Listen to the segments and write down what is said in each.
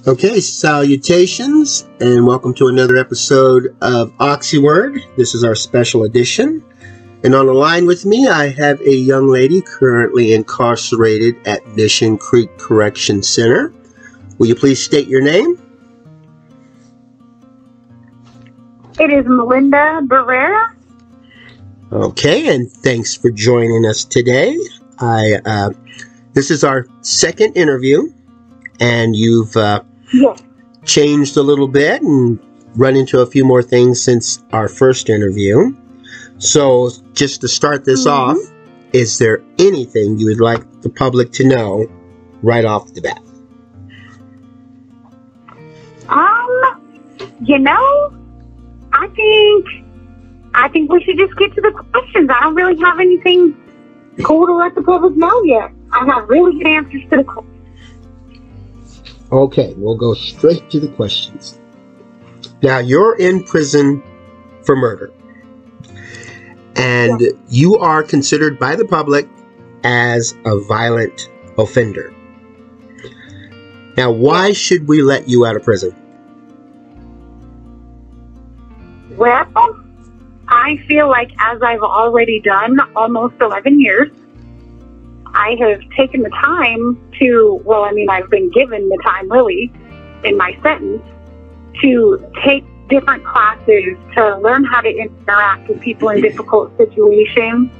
Okay, salutations, and welcome to another episode of OXYWORD. This is our special edition. And on the line with me, I have a young lady currently incarcerated at Mission Creek Correction Center. Will you please state your name? It is Melinda Barrera. Okay, and thanks for joining us today. This is our second interview, and you've Yes. changed a little bit and run into a few more things since our first interview. So just to start this off, is there anything you would like the public to know right off the bat? I think we should just get to the questions. I don't really have anything cool to let the public know yet. I have really good answers to the questions. Okay, we'll go straight to the questions. Now, you're in prison for murder, and you are considered by the public as a violent offender. Now, why should we let you out of prison? Well, I feel like as I've already done almost 11 years, I have taken the time to, I've been given the time really in my sentence to take different classes to learn how to interact with people in difficult situations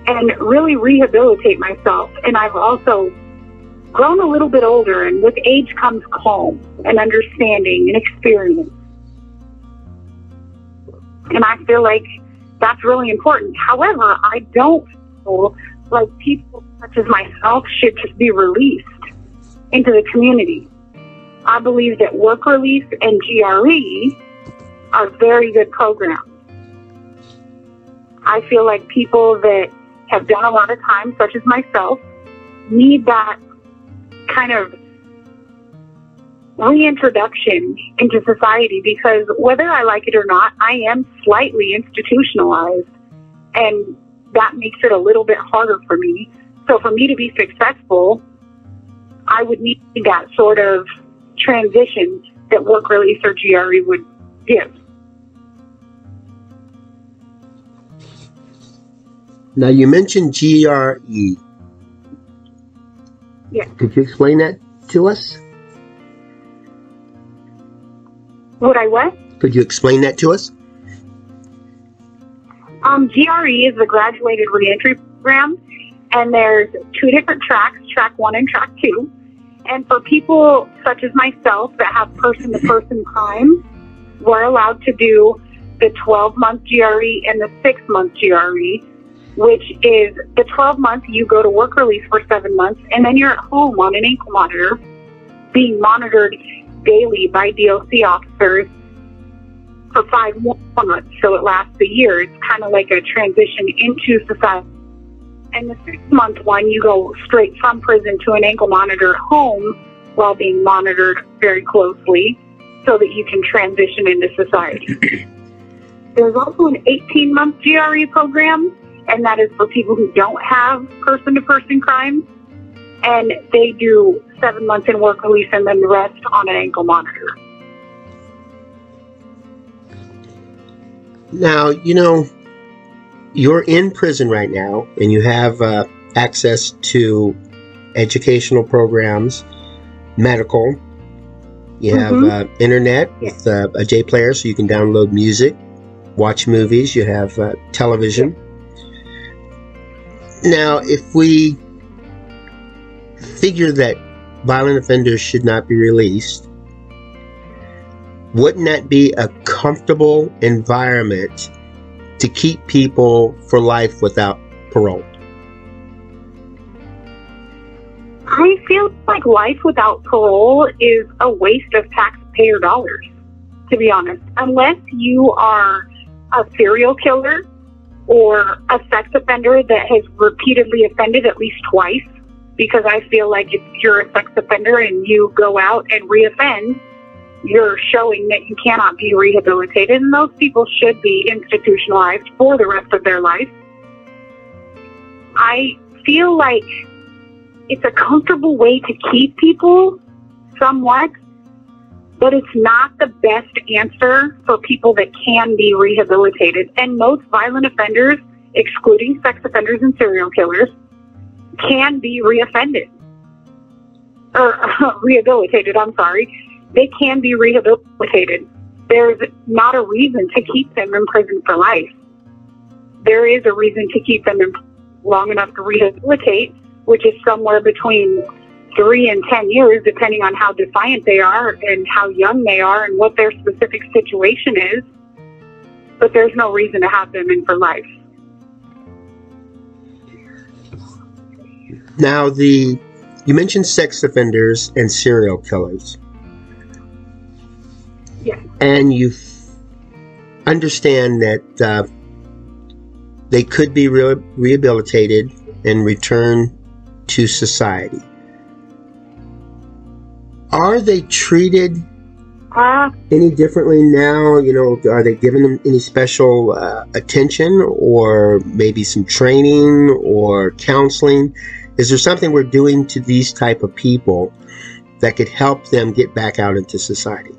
and really rehabilitate myself. And I've also grown a little bit older, and with age comes calm and understanding and experience. And I feel like that's really important. However, I don't feel like people such as myself should just be released into the community. I believe that work release and GRE are very good programs. I feel like people that have done a lot of time, such as myself, need that kind of reintroduction into society, because whether I like it or not, I am slightly institutionalized, and that makes it a little bit harder for me. So for me to be successful, I would need that sort of transition that work release or GRE would give. Now, you mentioned GRE. Yeah. Could you explain that to us? Would I what? Could you explain that to us? GRE is the Graduated Reentry Program, and there's two different tracks, track 1 and track 2. And for people such as myself that have person-to-person crimes, we're allowed to do the 12-month GRE and the 6-month GRE, which is the 12-month, you go to work release for 7 months, and then you're at home on an ankle monitor, being monitored daily by DOC officers for 5 more months, so it lasts a year. It's kind of like a transition into society. And the 6-month one, you go straight from prison to an ankle monitor at home while being monitored very closely so that you can transition into society. There's also an 18-month GRE program, and that is for people who don't have person-to-person crimes, and they do 7 months in work release and then the rest on an ankle monitor. Now, you're in prison right now, and you have access to educational programs, medical. You have internet with a J player, so you can download music, watch movies. You have television. Now, if we figure that violent offenders should not be released, wouldn't that be a comfortable environment to keep people for life without parole? I feel like life without parole is a waste of taxpayer dollars, to be honest. Unless you are a serial killer or a sex offender that has repeatedly offended at least twice, because I feel like if you're a sex offender and you go out and reoffend, you're showing that you cannot be rehabilitated, and those people should be institutionalized for the rest of their life. I feel like it's a comfortable way to keep people somewhat, but it's not the best answer for people that can be rehabilitated. And most violent offenders, excluding sex offenders and serial killers, can be reoffended. Or rehabilitated, I'm sorry. They can be rehabilitated. There's not a reason to keep them in prison for life. There is a reason to keep them in long enough to rehabilitate, which is somewhere between 3 and 10 years, depending on how defiant they are and how young they are and what their specific situation is. But there's no reason to have them in for life. Now, you mentioned sex offenders and serial killers. Yes. And you understand that they could be rehabilitated and return to society. Are they treated any differently now? You know, are they given them any special attention, or maybe some training or counseling? Is there something we're doing to these type of people that could help them get back out into society?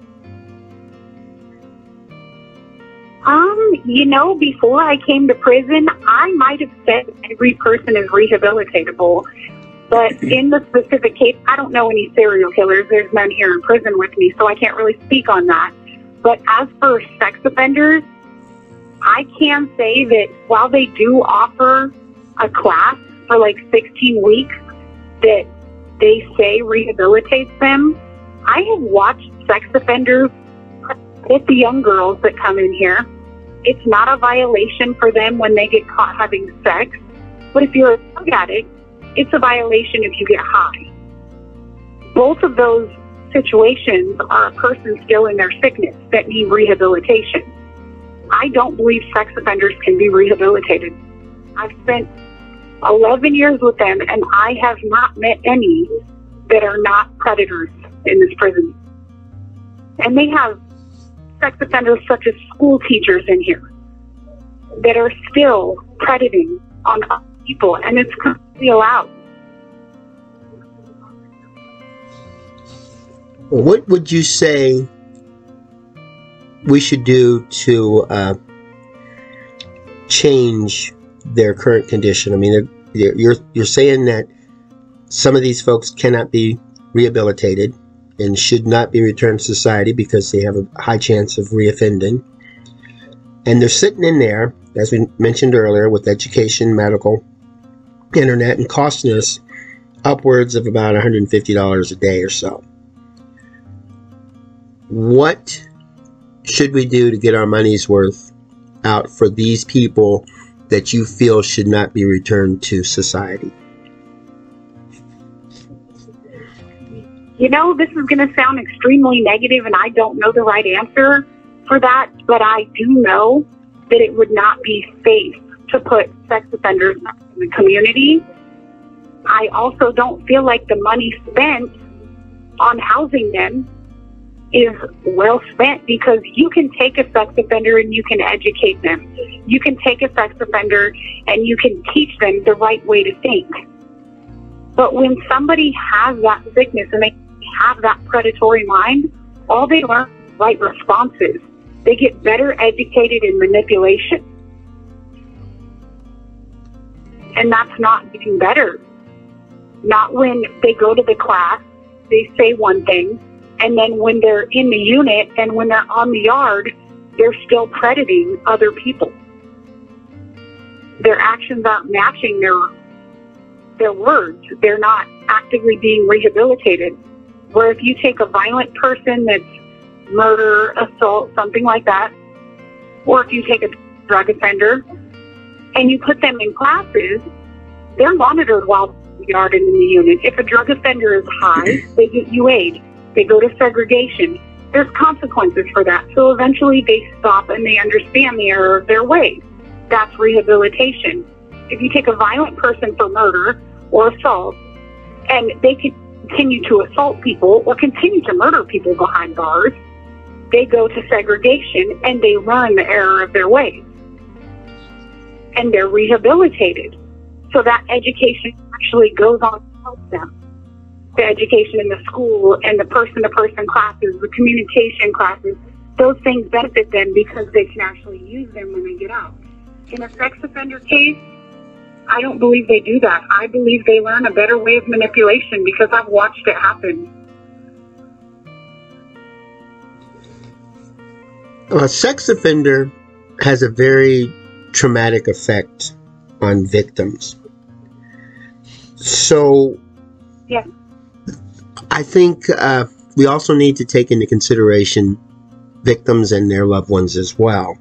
You know, before I came to prison, I might have said every person is rehabilitatable. But in the specific case, I don't know any serial killers. There's none here in prison with me, so I can't really speak on that. But as for sex offenders, I can say that while they do offer a class for like 16 weeks that they say rehabilitates them, I have watched sex offenders with the young girls that come in here. It's not a violation for them when they get caught having sex, but if you're a drug addict, it's a violation if you get high. Both of those situations are a person still in their sickness that need rehabilitation. I don't believe sex offenders can be rehabilitated. I've spent 11 years with them, and I have not met any that are not predators in this prison. And they have sex offenders such as school teachers in here that are still predating on other people, and it's completely allowed. What would you say we should do to change their current condition? I mean, you're saying that some of these folks cannot be rehabilitated and should not be returned to society because they have a high chance of reoffending. And they're sitting in there, as we mentioned earlier, with education, medical, internet, and costing us upwards of about $150 a day or so. What should we do to get our money's worth out for these people that you feel should not be returned to society? You know, this is going to sound extremely negative, and I don't know the right answer for that, but I do know that it would not be safe to put sex offenders in the community. I also don't feel like the money spent on housing them is well spent, because you can take a sex offender and you can educate them. You can take a sex offender and you can teach them the right way to think. But when somebody has that sickness and they have that predatory mind, all they learn is right responses. They get better educated in manipulation. And that's not getting better. Not when they go to the class, they say one thing, and then when they're in the unit and when they're on the yard, they're still predating other people. Their actions aren't matching their words. They're not actively being rehabilitated. Where if you take a violent person that's murder, assault, something like that, or if you take a drug offender and you put them in classes, they're monitored while they're in the yard and in the unit. If a drug offender is high, they get UA'd. They go to segregation. There's consequences for that. So eventually they stop and they understand the error of their ways. That's rehabilitation. If you take a violent person for murder or assault and they continue to assault people or continue to murder people behind bars, they go to segregation and they learn the error of their ways. And they're rehabilitated. So that education actually goes on to help them. the education in the school and the person-to-person classes, the communication classes, those things benefit them because they can actually use them when they get out. In a sex offender case, I don't believe they do that. I believe they learn a better way of manipulation because I've watched it happen. A sex offender has a very traumatic effect on victims. So, yeah. I think we also need to take into consideration victims and their loved ones as well.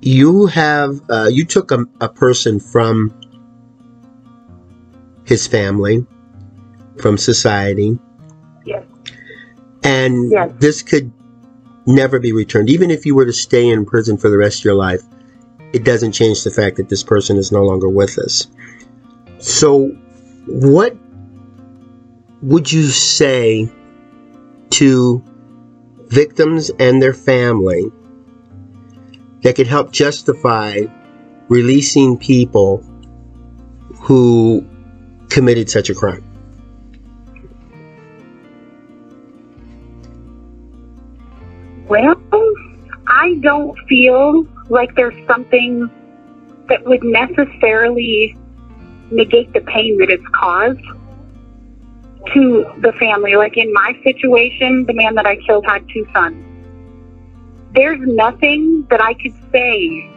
You took a person from his family, from society, yes, and yes. This could never be returned. Even if you were to stay in prison for the rest of your life, it doesn't change the fact that this person is no longer with us. So, what would you say to victims and their family that could help justify releasing people who committed such a crime? Well, I don't feel like there's something that would necessarily negate the pain that it's caused to the family. Like in my situation, the man that I killed had 2 sons. There's nothing that I could say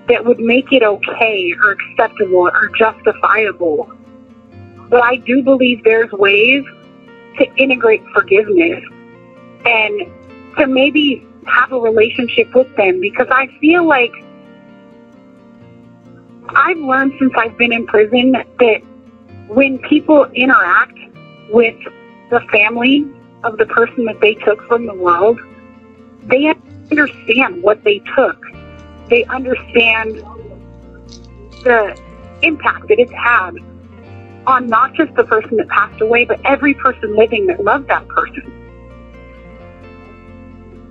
that would make it okay or acceptable or justifiable. But I do believe there's ways to integrate forgiveness and to maybe have a relationship with them, because I feel like I've learned since I've been in prison that when people interact with the family of the person that they took from the world, they understand what they took. They understand the impact that it's had on not just the person that passed away, but every person living that loved that person.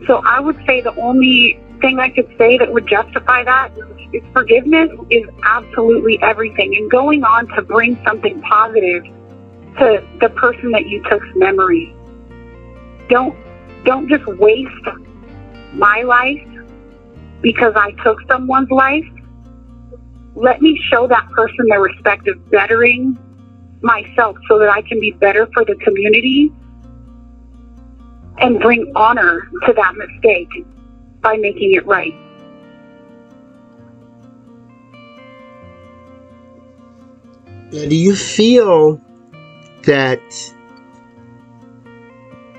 So I would say the only thing I could say that would justify that is forgiveness is absolutely everything. And going on to bring something positive to the person that you took's memory. Don't just waste my life because I took someone's life. Let me show that person the respect of bettering myself so that I can be better for the community and bring honor to that mistake by making it right. Do you feel that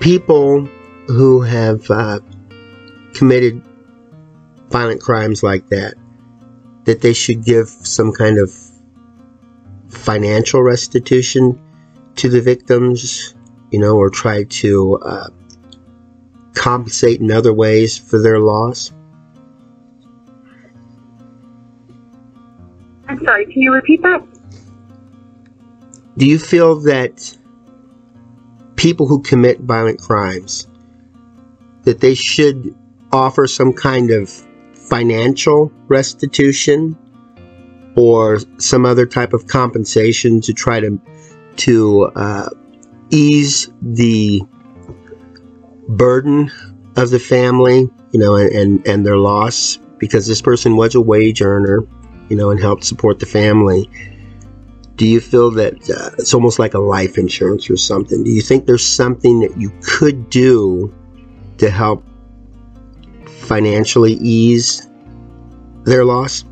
people who have committed violent crimes like that they should give some kind of financial restitution to the victims, or try to compensate in other ways for their loss? I'm sorry, can you repeat that? Do you feel that people who commit violent crimes, that they should offer some kind of financial restitution or some other type of compensation to try to ease the burden of the family, and their loss, because this person was a wage earner, and helped support the family? Do you feel that it's almost like a life insurance or something? Do you think there's something that you could do to help financially ease their loss?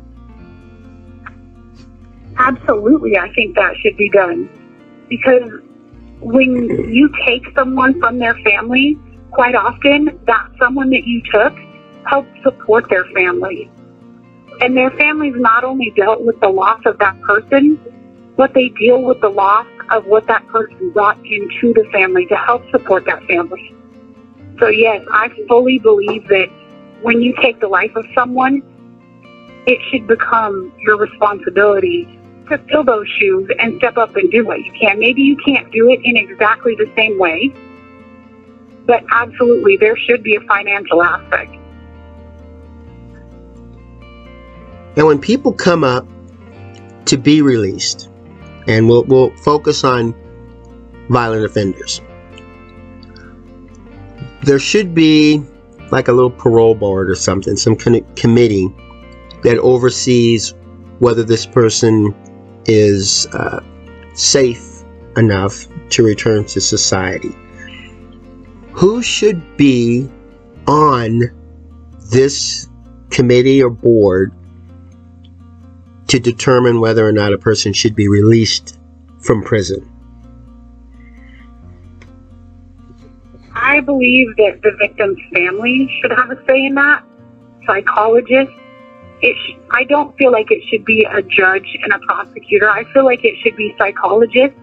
Absolutely, I think that should be done. Because when you take someone from their family, quite often that someone that you took helped support their family. And their families not only dealt with the loss of that person, but they deal with the loss of what that person brought into the family to help support that family. So yes, I fully believe that when you take the life of someone, it should become your responsibility to fill those shoes and step up and do what you can. Maybe you can't do it in exactly the same way, but absolutely there should be a financial aspect. And when people come up to be released, and we'll focus on violent offenders. There should be like a little parole board or something, some kind of committee that oversees whether this person is safe enough to return to society. Who should be on this committee or board to determine whether or not a person should be released from prison? I believe that the victim's family should have a say in that. Psychologists. I don't feel like it should be a judge and a prosecutor. I feel like it should be psychologists,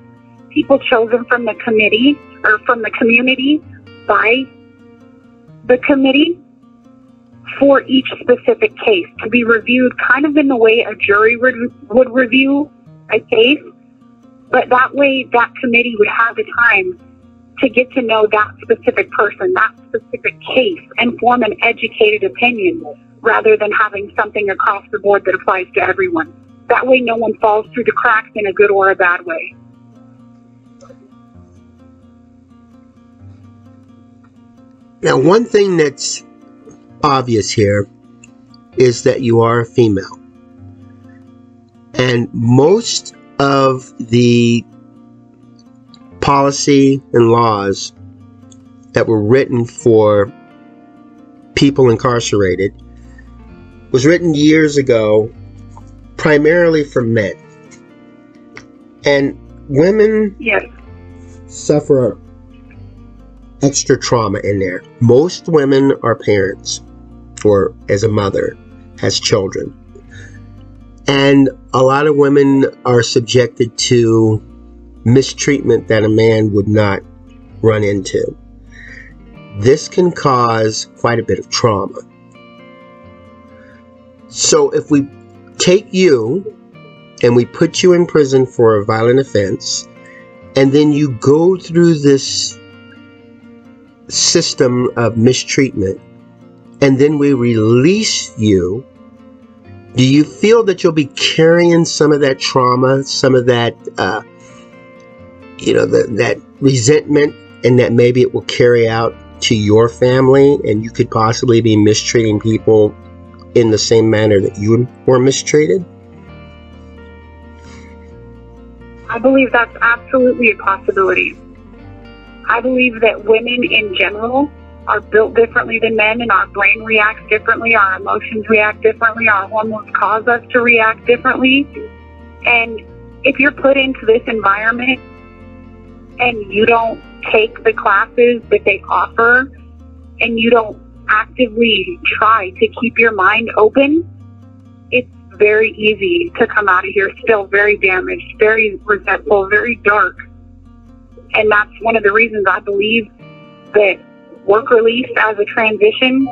people chosen from the committee or from the community by the committee for each specific case to be reviewed kind of in the way a jury would review a case. But that way that committee would have the time to get to know that specific person, that specific case, and form an educated opinion rather than having something across the board that applies to everyone. That way no one falls through the cracks in a good or a bad way. Now, one thing that's obvious here is that you are a female. And most of the policy and laws that were written for people incarcerated was written years ago primarily for men. And women suffer extra trauma in there. Most women are parents, or as a mother has children. And a lot of women are subjected to mistreatment that a man would not run into. This can cause quite a bit of trauma. So if we take you and we put you in prison for a violent offense, and then you go through this system of mistreatment, and then we release you, do you feel that you'll be carrying some of that trauma, some of that, that resentment, and that maybe it will carry out to your family, and you could possibly be mistreating people in the same manner that you were mistreated? I believe that's absolutely a possibility. I believe that women in general are built differently than men, and our brain reacts differently, our emotions react differently, our hormones cause us to react differently. And if you're put into this environment and you don't take the classes that they offer and you don't actively try to keep your mind open, it's very easy to come out of here still very damaged, very resentful, very dark. And that's one of the reasons I believe that work release as a transition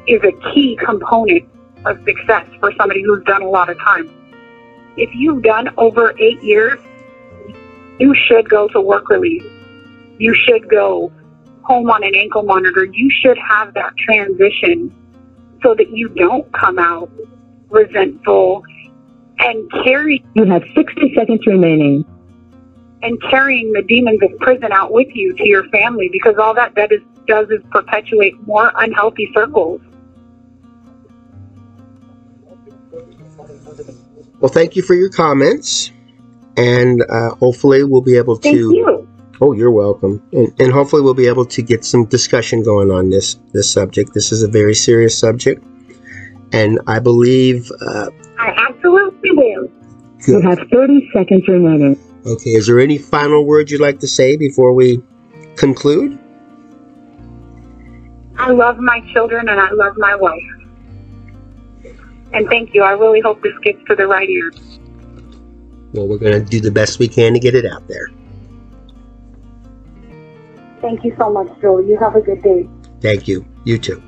is a key component of success for somebody who's done a lot of time. If you've done over 8 years, you should go to work release. You should go home on an ankle monitor. You should have that transition so that you don't come out resentful and carry. You have 60 seconds remaining. And carrying the demons of prison out with you to your family, because all that does is perpetuate more unhealthy circles. Well, thank you for your comments, and hopefully we'll be able to... Thank you. Oh, you're welcome. And hopefully we'll be able to get some discussion going on this subject. This is a very serious subject, and I believe... I absolutely will. Good. You have 30 seconds remaining. Okay, is there any final words you'd like to say before we conclude? I love my children and I love my wife. And thank you. I really hope this gets to the right ears. Well, we're going to do the best we can to get it out there. Thank you so much, Joel. You have a good day. Thank you. You too.